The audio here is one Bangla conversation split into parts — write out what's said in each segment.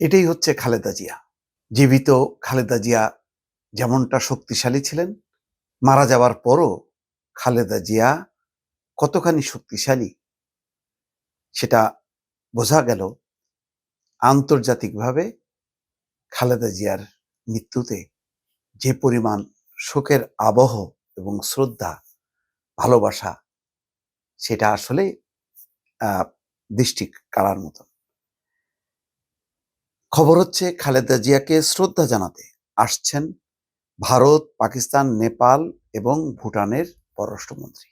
এটাই হচ্ছে খালেদা জিয়া। জীবিত খালেদা জিয়া যেমনটা শক্তিশালী ছিলেন, মারা যাওয়ার পরও খালেদা জিয়া কতখানি শক্তিশালী সেটা বোঝা গেল আন্তর্জাতিকভাবে খালেদা জিয়ার মৃত্যুতে যে পরিমাণ শোকের আবহ এবং শ্রদ্ধা, ভালোবাসা সেটা আসলে দৃষ্টি কাড়ার মতো। খবর হচ্ছে খালেদা জিয়াকে শ্রদ্ধা জানাতে আসছেন ভারত, পাকিস্তান, নেপাল এবং ভুটানের পররাষ্ট্রমন্ত্রী।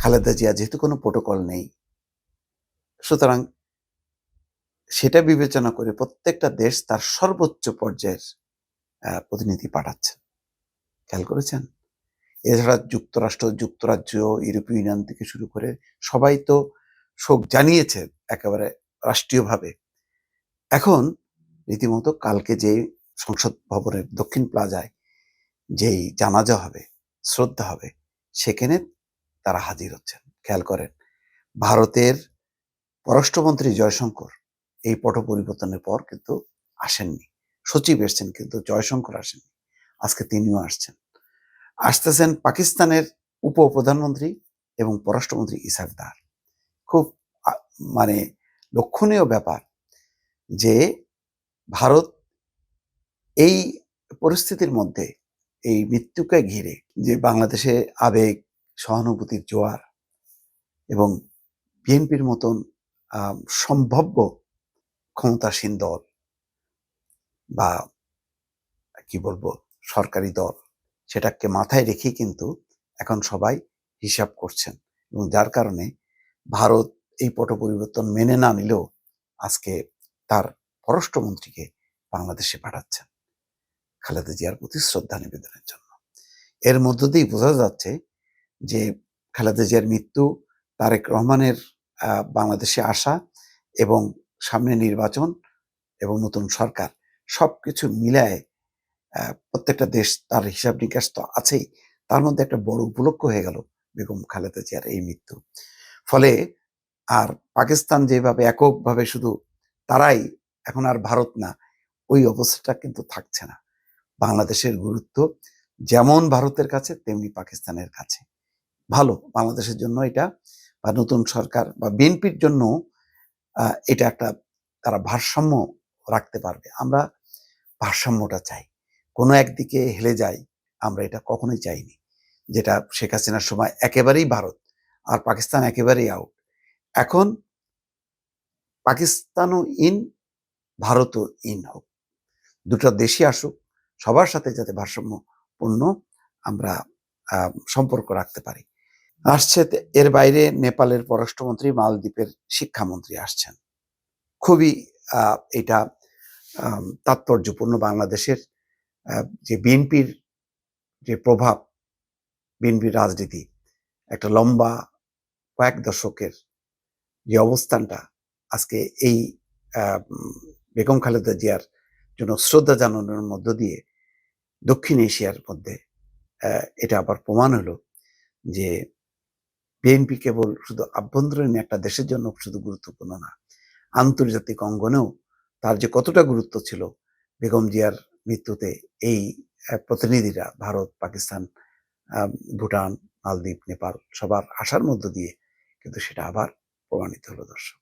খালেদা জিয়া যেহেতু কোনো প্রোটোকল নেই, সুতরাং সেটা বিবেচনা করে প্রত্যেকটা দেশ তার সর্বোচ্চ পর্যায়ের প্রতিনিধি পাঠাচ্ছে। খেয়াল করেছেন? এছাড়া যুক্তরাষ্ট্র, যুক্তরাজ্য, ইউরোপীয় ইউনিয়ন থেকে শুরু করে সবাই তো শোক জানিয়েছে একেবারে রাষ্ট্রীয়ভাবে। এখন রীতিমতো কালকে যে সংসদ ভবনের দক্ষিণ প্লাজায় যেই জানাজা হবে, শ্রদ্ধা হবে, সেখানে তারা হাজির হচ্ছেন। খেয়াল করেন, ভারতের পররাষ্ট্রমন্ত্রী জয়শঙ্কর এই পট পরিবর্তনের পর কিন্তু আসেননি। সচিব এসছেন কিন্তু জয়শঙ্কর আসেননি। আজকে তিনিও আসছেন। আসতেছেন পাকিস্তানের উপপ্রধানমন্ত্রী এবং পররাষ্ট্রমন্ত্রী ইসাক দার। খুব মানে লক্ষণীয় ব্যাপার যে ভারত এই পরিস্থিতির মধ্যে এই মৃত্যুকে ঘিরে যে বাংলাদেশে আবেগ, সহানুভূতির জোয়ার এবং বিএনপির মতন সম্ভাব্য ক্ষমতাসীন দল বা কি বলবো সরকারি দল, সেটাকে মাথায় রেখেই কিন্তু এখন সবাই হিসাব করছেন এবং যার কারণে ভারত এই পট পরিবর্তন মেনে না নিলেও আজকে তার পররাষ্ট্রমন্ত্রীকে বাংলাদেশে পাঠাচ্ছেন খালেদা জিয়ার প্রতি শ্রদ্ধা নিবেদনের জন্য। এর মধ্য দিয়েই বোঝা যাচ্ছে যে খালেদা জিয়ার মৃত্যু, তারেক রহমানের বাংলাদেশে আসা এবং সামনে নির্বাচন এবং নতুন সরকার সবকিছু মিলায় প্রত্যেকটা দেশ তার হিসাব নিকাশ তো আছেই, তার মধ্যে একটা বড় উপলক্ষ হয়ে গেল বেগম খালেদা জিয়ার এই মৃত্যু। ফলে আর পাকিস্তান যেভাবে এককভাবে শুধু তারাই, এখন আর ভারত না, ওই অবস্থাটা কিন্তু থাকছে না। বাংলাদেশের গুরুত্ব যেমন ভারতের কাছে তেমনি পাকিস্তানের কাছে। ভালো বাংলাদেশের জন্য এটা, বা নতুন সরকার বা বিএনপির জন্য এটা একটা, তারা ভারসাম্য রাখতে পারবে। আমরা ভারসাম্যটা চাই। কোনো একদিকে হেলে যাই, আমরা এটা কখনোই চাইনি। যেটা শেখ হাসিনার সময় একেবারেই ভারত আর পাকিস্তান একেবারেই আউট। এখন পাকিস্তানও ইন, ভারতও ইন হোক। দুটো দেশই আসুক, সবার সাথে যাতে ভারসাম্যপূর্ণ আমরা সম্পর্ক রাখতে পারি। আসছে এর বাইরে নেপালের পররাষ্ট্রমন্ত্রী, মালদ্বীপের শিক্ষামন্ত্রী আসছেন। খুবই এটা তাৎপর্যপূর্ণ। বাংলাদেশের যে বিএনপির যে প্রভাব, বিএনপির রাজনীতি একটা লম্বা কয়েক দশকের যে অবস্থানটা আজকে এই বেগম খালেদা জিয়ার জন্য শ্রদ্ধা জানানোর মধ্য দিয়ে দক্ষিণ এশিয়ার মধ্যে এটা আবার প্রমাণ হলো যে বিএনপি কেবল শুধু আভ্যন্তরীণ একটা দেশের জন্য শুধু গুরুত্বপূর্ণ না, আন্তর্জাতিক অঙ্গনেও তার যে কতটা গুরুত্ব ছিল বেগম জিয়ার মৃত্যুতে এই প্রতিনিধিরা ভারত, পাকিস্তান, ভুটান, মালদ্বীপ, নেপাল সবার আসার মধ্য দিয়ে কিন্তু সেটা আবার প্রমাণিত হলো। দর্শক।